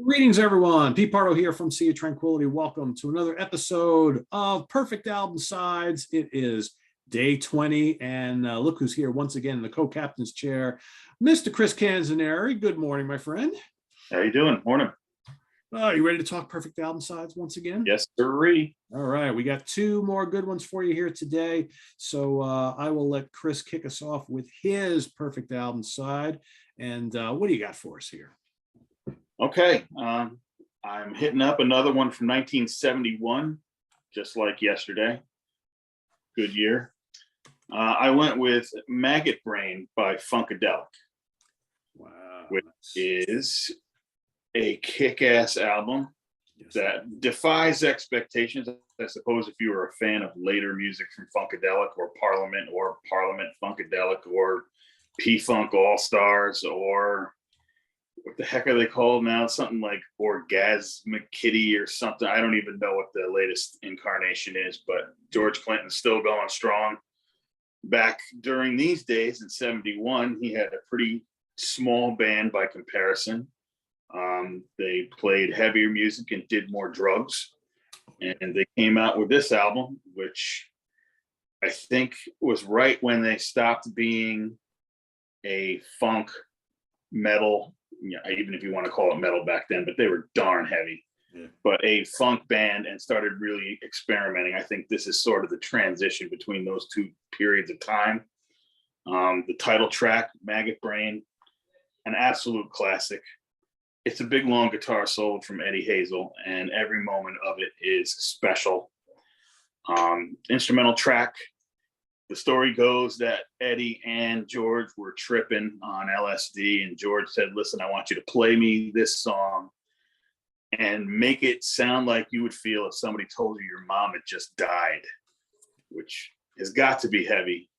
Greetings, everyone. Pete Pardo here from Sea of Tranquility. Welcome to another episode of Perfect Album Sides. It is day 20, and look who's here once again in the co-captain's chair, Mr. Chris Canzaneri. Good morning, my friend. How you doing? Morning. You ready to talk Perfect Album Sides once again? Yes, sirree. All right, we got two more good ones for you here today. So I will let Chris kick us off with his Perfect Album Side. And what do you got for us here? Okay, I'm hitting up another one from 1971, just like yesterday. Good year. I went with Maggot Brain by Funkadelic. Wow. Which is a kick-ass album that defies expectations. I suppose if you were a fan of later music from Funkadelic or Parliament Funkadelic or P-Funk All-Stars or what the heck are they called now? Something like Orgasmic Kitty or something. I don't even know what the latest incarnation is, but George Clinton's still going strong. Back during these days in 71, he had a pretty small band by comparison. They played heavier music and did more drugs. And they came out with this album, which I think was right when they stopped being a funk metal, even if you want to call it metal back then, but they were darn heavy. But a funk band, and started really experimenting. I think this is sort of the transition between those two periods of time. The title track, Maggot Brain, an absolute classic. It's a big, long guitar solo from Eddie Hazel, and every moment of it is special. Instrumental track. The story goes that Eddie and George were tripping on LSD, and George said, "Listen, I want you to play me this song and make it sound like you would feel if somebody told you your mom had just died," which has got to be heavy,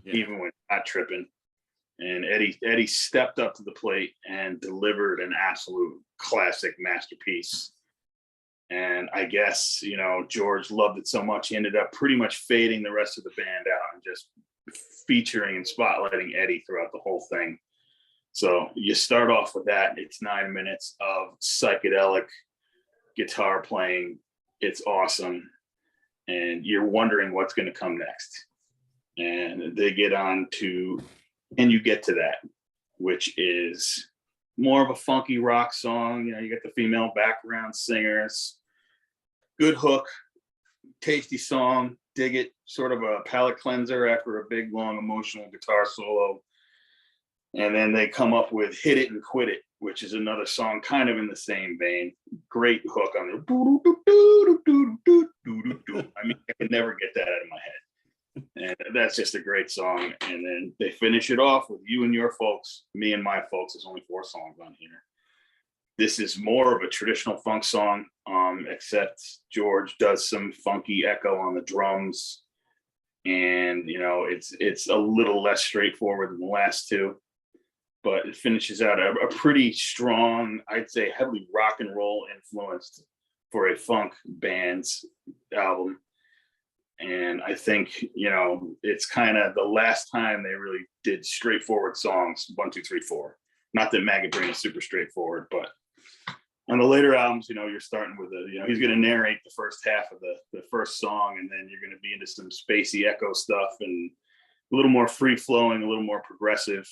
even when not tripping. And Eddie stepped up to the plate and delivered an absolute classic masterpiece. And I guess, George loved it so much, he ended up pretty much fading the rest of the band out and just featuring and spotlighting Eddie throughout the whole thing. So you start off with that. It's 9 minutes of psychedelic guitar playing. It's awesome. And you're wondering what's going to come next. And they get on to, and you get to that, which is more of a funky rock song. You get the female background singers. Good hook, tasty song, dig it, sort of a palate cleanser after a big, long, emotional guitar solo. And then they come up with Hit It and Quit It, which is another song kind of in the same vein. Great hook on there. I mean, I could never get that out of my head. And that's just a great song. And then they finish it off with You and Your Folks, Me and My Folks. There's only 4 songs on here. This is more of a traditional funk song, except George does some funky echo on the drums. And, it's a little less straightforward than the last two. But it finishes out a pretty strong, I'd say heavily rock and roll influenced for a funk band's album. And I think, it's kind of the last time they really did straightforward songs, 1, 2, 3, 4. Not that Maggot Brain is super straightforward, but on the later albums, you're starting with he's going to narrate the first half of the first song, and then you're going to be into some spacey echo stuff and a little more free flowing, a little more progressive.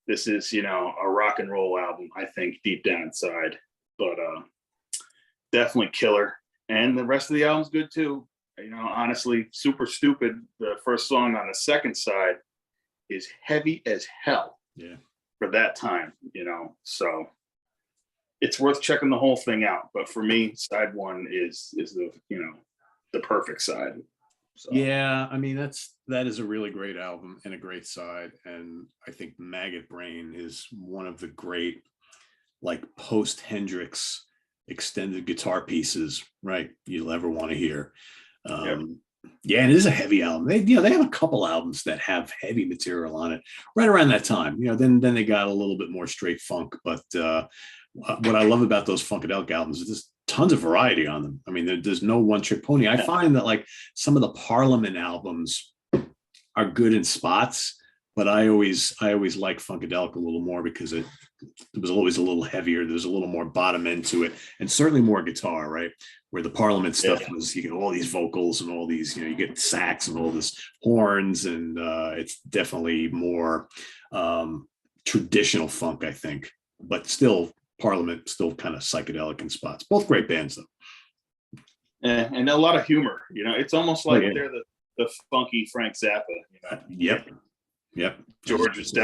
This is, a rock and roll album, I think, deep down inside, but definitely killer. And the rest of the album's good too. Honestly, Super Stupid, the first song on the second side, is heavy as hell for that time, so it's worth checking the whole thing out. But for me, side one is the, the perfect side. So. Yeah, I mean, that is a really great album and a great side. And I think Maggot Brain is one of the great, like, post Hendrix extended guitar pieces, right, you'll ever want to hear. Yeah, and it is a heavy album. They have a couple albums that have heavy material on it right around that time. Then they got a little bit more straight funk. But what I love about those Funkadelic albums is there's tons of variety on them. I mean, there's no one trick pony. I find that, like, some of the Parliament albums are good in spots, but I always like Funkadelic a little more because it it was always a little heavier. There's a little more bottom end to it, and certainly more guitar, right? Where the Parliament stuff was, you get all these vocals and all these, you get sax and all this horns, and it's definitely more traditional funk, I think, but still Parliament, still kind of psychedelic in spots. Both great bands, though. And a lot of humor. It's almost like they're the funky Frank Zappa. Yep. George is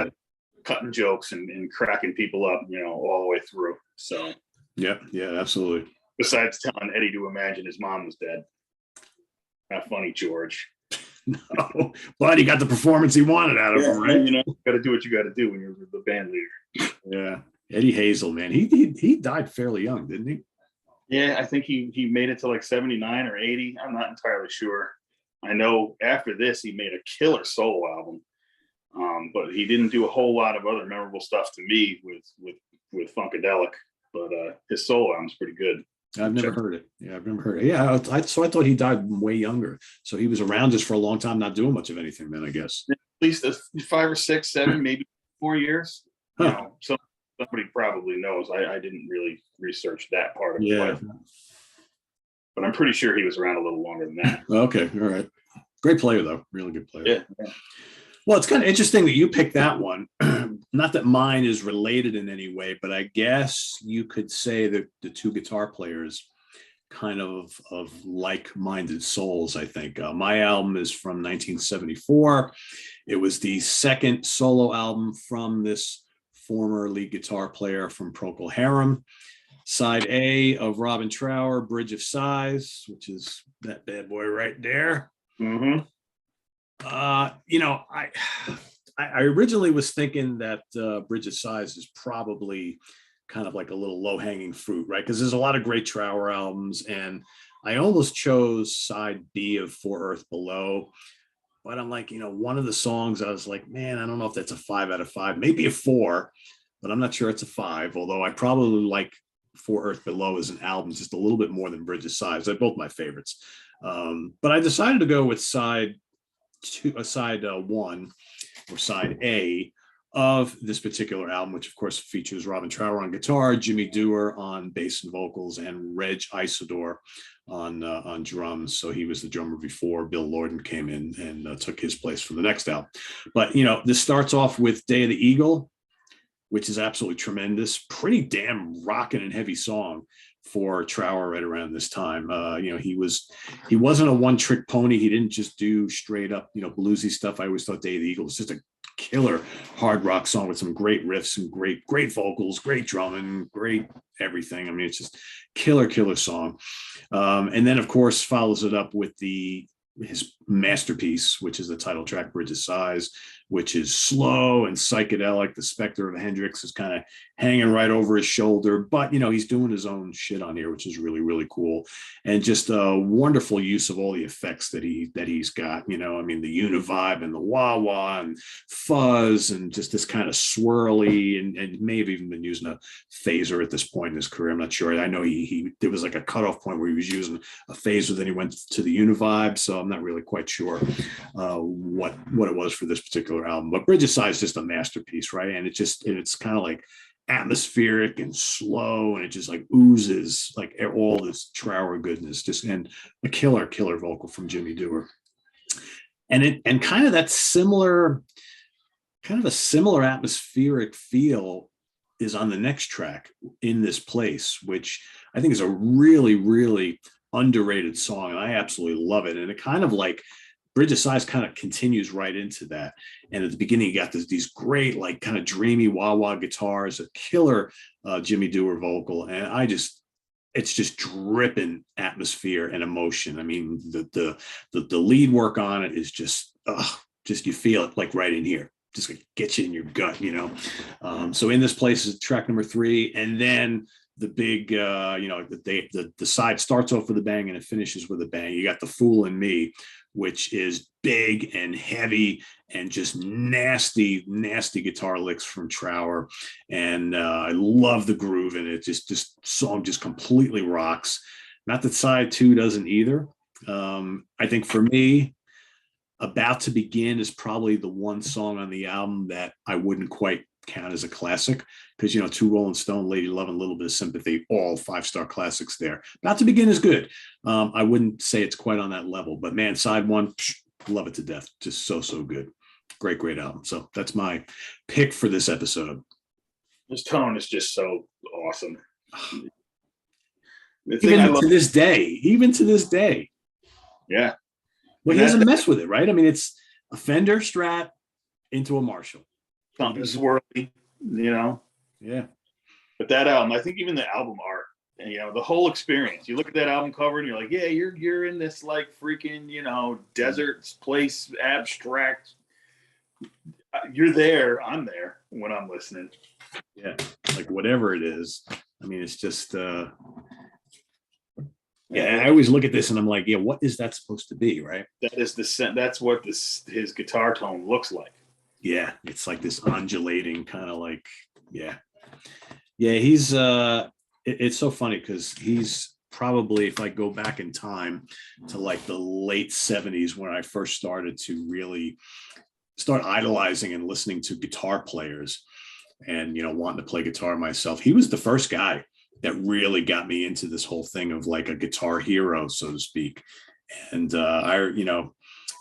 cutting jokes and cracking people up, all the way through. So. Yeah, absolutely. Besides telling Eddie to imagine his mom was dead. Not funny, George. No, but he got the performance he wanted out of him, right? Got to do what you got to do when you're the band leader. Yeah, Eddie Hazel, man, he died fairly young, didn't he? Yeah, I think he made it to like 79 or 80. I'm not entirely sure. I know after this he made a killer solo album, but he didn't do a whole lot of other memorable stuff to me with Funkadelic. But his solo album's pretty good. I've never heard it. Yeah, I've never heard it. Yeah, so I thought he died way younger. So he was around just for a long time, not doing much of anything then, I guess. At least 5 or 6, 7, maybe 4 years. Huh. Somebody probably knows. I didn't really research that part of his life. But I'm pretty sure he was around a little longer than that. Okay, all right. Great player, though. Really good player. Yeah. Well, it's kind of interesting that you picked that one. Not that mine is related in any way, but I guess you could say that the two guitar players kind of like-minded souls, I think. My album is from 1974. It was the second solo album from this former lead guitar player from Procol Harum. Side A of Robin Trower, Bridge of Sighs, which is that bad boy right there. Mm-hmm. I originally was thinking that Bridge of Sighs is probably kind of like a little low-hanging fruit, right? Because there's a lot of great Trower albums, and I almost chose side B of For Earth Below, but I'm like, one of the songs I was like, man, I don't know if that's a 5 out of 5, maybe a 4, but I'm not sure it's a 5, although I probably like For Earth Below as an album just a little bit more than Bridge of Sighs. They're both my favorites. But I decided to go with side 1 or side A of this particular album, which of course features Robin Trower on guitar, Jimmy Dewar on bass and vocals, and Reg Isidore on drums. So he was the drummer before Bill Lorden came in and took his place for the next album. But this starts off with Day of the Eagle, which is absolutely tremendous, pretty damn rocking and heavy song for Trower right around this time. He wasn't a one-trick pony. He didn't just do straight up, bluesy stuff. I always thought Day of the Eagle was just a killer hard rock song with some great riffs and great vocals, great drumming, great everything. I mean, it's just killer song. And then of course follows it up with his masterpiece, which is the title track, Bridge of Sighs, which is slow and psychedelic. The specter of Hendrix is kind of hanging right over his shoulder, but he's doing his own shit on here, which is really cool, and just a wonderful use of all the effects that he's got. The univibe and the wah-wah and fuzz and just this kind of swirly, and may have even been using a phaser at this point in his career. I'm not sure. I know there was like a cutoff point where he was using a phaser, then he went to the univibe, so I'm not really quite sure what it was for this particular album. But Bridge of Sighs is just a masterpiece, right? And it's kind of like atmospheric and slow, and it just like oozes like all this Trower goodness, and a killer vocal from Jimmy Dewar. And kind of that similar, kind of a similar atmospheric feel is on the next track, In This Place, which I think is a really underrated song, and I absolutely love it. And it kind of like Bridge of Sighs kind of continues right into that. And at the beginning, you got these great, like kind of dreamy wah-wah guitars, a killer Jimmy Dewar vocal. And it's just dripping atmosphere and emotion. I mean, the lead work on it is just you feel it like right in here. Just like get you in your gut, So In This Place is track number 3. And then the big, the side starts off with a bang and it finishes with a bang. You got The Fool in Me, which is big and heavy and just nasty guitar licks from Trower. And I love the groove in it. This song just completely rocks. Not that side 2 doesn't either. I think for me, About to Begin is probably the one song on the album that I wouldn't quite count as a classic because, you know, Two Rolling Stone, Lady Love, and A Little Bit of Sympathy, all 5-star classics there. About to Begin is good. I wouldn't say it's quite on that level, but man, side one, love it to death. Just so good. Great album. So that's my pick for this episode. His tone is just so awesome. Even to this day. Yeah. Well, he doesn't mess with it, right? I mean, it's a Fender Strat into a Marshall. Something swirly, you know? Yeah. But that album, I think even the album art, and, you know, the whole experience, you look at that album cover and you're like, yeah, you're in this like freaking, you know, desert place, abstract. You're there. I'm there when I'm listening. Yeah. Like whatever it is. I mean, it's just, yeah, I always look at this and I'm like, yeah, what is that supposed to be, right? That's what his guitar tone looks like. Yeah, it's like this undulating kind of like, yeah. He's it's so funny because he's probably, if I go back in time to like the late 70s when I first started to really start idolizing and listening to guitar players and, you know, wanting to play guitar myself, he was the first guy that really got me into this whole thing of like a guitar hero, so to speak. And I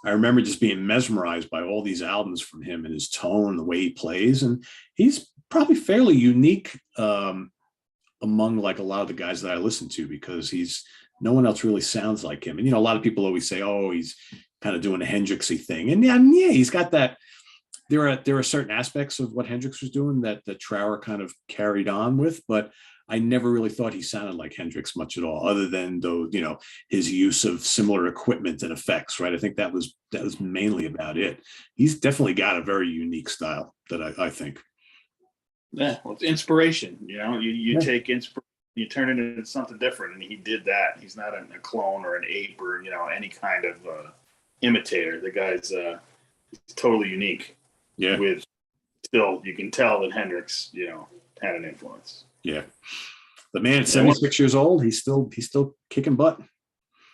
remember just being mesmerized by all these albums from him and his tone, the way he plays. And he's probably fairly unique among like a lot of the guys that I listen to, because no one else really sounds like him. And, you know, a lot of people always say, oh, he's kind of doing a Hendrixy thing. And yeah, he's got that. There are certain aspects of what Hendrix was doing that Trower kind of carried on with, but I never really thought he sounded like Hendrix much at all, other than though, you know, his use of similar equipment and effects, right? I think that was mainly about it. He's definitely got a very unique style that I think. Yeah, well, it's inspiration. You know, you take inspiration, you turn it into something different, and he did that. He's not a clone or an ape or, you know, any kind of imitator. The guy's totally unique. Yeah. With still, you can tell that Hendrix, you know, had an influence. Yeah. But man, at 76 years old, he's still kicking butt.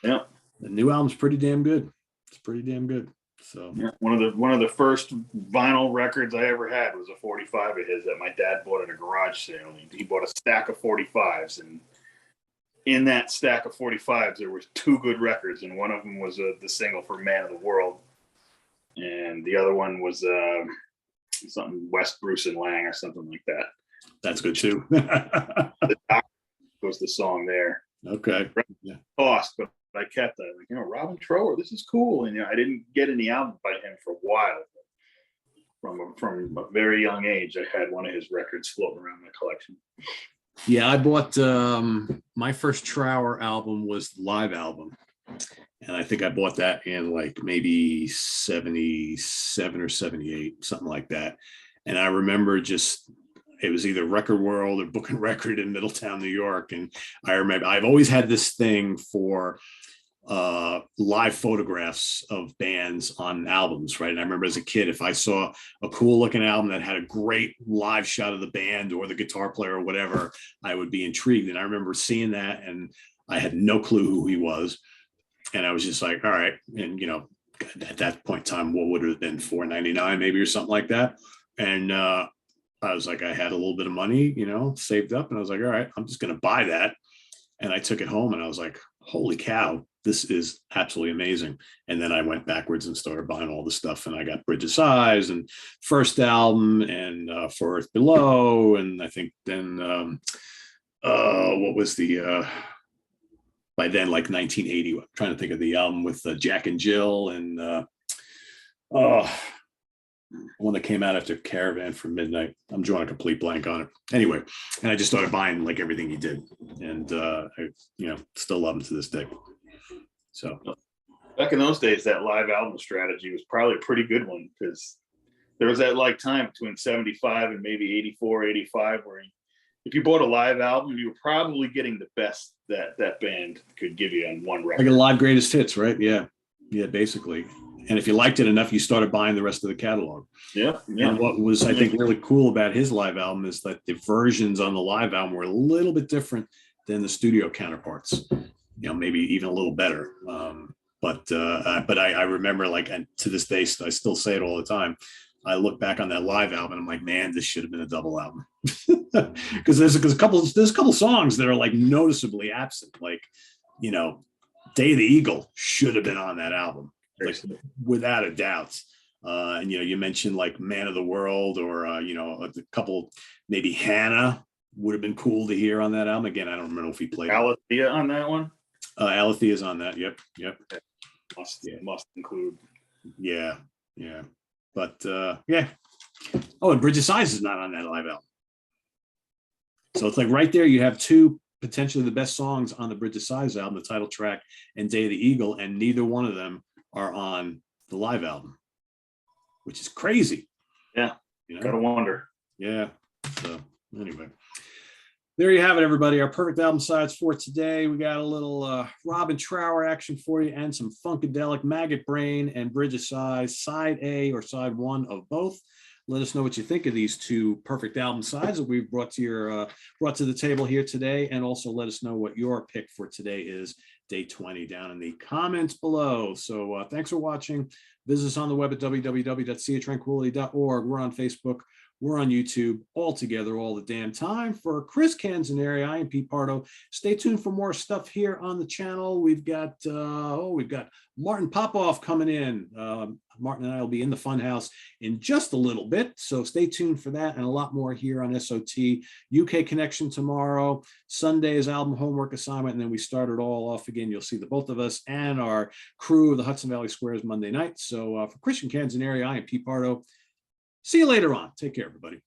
Yeah. The new album's pretty damn good. It's pretty damn good. So yeah, one of the first vinyl records I ever had was a 45 of his that my dad bought at a garage sale. He bought a stack of 45s, and in that stack of 45s there was 2 good records, and one of them was the single for Man of the World, and the other one was something West Bruce and Lang or something like that. That's good too. The Doctor was the song there. Okay. Yeah. Cost, but I kept that. Like, you know, Robin Trower, this is cool. And, you know, I didn't get any album by him for a while. From a very young age, I had one of his records floating around my collection. Yeah, I bought my first Trower album was the live album. And I think I bought that in like maybe 77 or 78, something like that. And I remember it was either Record World or Book and Record in Middletown, New York. And I remember I've always had this thing for live photographs of bands on albums, right? And I remember as a kid, if I saw a cool looking album that had a great live shot of the band or the guitar player or whatever, I would be intrigued. And I remember seeing that, and I had no clue who he was. And I was just like, all right. And, you know, at that point in time, what would it have been, $4.99 maybe or something like that? And I was like, I had a little bit of money, you know, saved up, and I was like, all right, I'm just going to buy that. And I took it home and I was like, holy cow, this is absolutely amazing. And then I went backwards and started buying all the stuff, and I got Bridge of Sighs and first album and For Earth Below. And I think then what was the by then, like 1980, I'm trying to think of the album with Jack and Jill and one that came out after Caravan from Midnight. I'm drawing a complete blank on it. Anyway, and I just started buying like everything he did, and I, you know, still love him to this day. So back in those days, that live album strategy was probably a pretty good one, because there was that like time between 75 and maybe 84, 85, where if you bought a live album, you were probably getting the best that band could give you on one record. Like a live greatest hits, right? Yeah, basically. And if you liked it enough, you started buying the rest of the catalog. Yeah. And what was, I think, really cool about his live album is that the versions on the live album were a little bit different than the studio counterparts. You know, maybe even a little better. But I remember, like, and to this day, I still say it all the time. I look back on that live album, I'm like, man, this should have been a double album. Because there's a couple songs that are like noticeably absent, like, you know, Day of the Eagle should have been on that album, like without a doubt. And you know, you mentioned like Man of the World, or you know, a couple, maybe Hannah would have been cool to hear on that album. Again, I don't remember if he played Alethea on that one. Alethea's on that. Yep. Must include. Yeah. But yeah. Oh, and Bridge of Sighs is not on that live album. So it's like right there, you have two potentially the best songs on the Bridge of Sighs album, the title track and Day of the Eagle, and neither one of them are on the live album, which is crazy. Yeah, you know? Gotta wonder. Yeah. So anyway, there you have it, everybody. Our perfect album sides for today. We got a little Robin Trower action for you, and some Funkadelic, Maggot Brain, and Bridge of Sighs, side A or side one of both. Let us know what you think of these two perfect album sides that we've brought to the table here today, and also let us know what your pick for today is, day 20, down in the comments below. So thanks for watching. Visit us on the web at www.seatranquility.org. We're on Facebook. We're on YouTube, all together, all the damn time. For Chris Canzoneri, I am Pete Pardo. Stay tuned for more stuff here on the channel. We've got Martin Popoff coming in. Martin and I will be in the Funhouse in just a little bit, so stay tuned for that and a lot more here on SOT. UK Connection tomorrow. Sunday is album homework assignment, and then we start it all off again. You'll see the both of us and our crew of the Hudson Valley Squares Monday night. So for Christian Canzoneri, I am Pete Pardo. See you later on. Take care, everybody.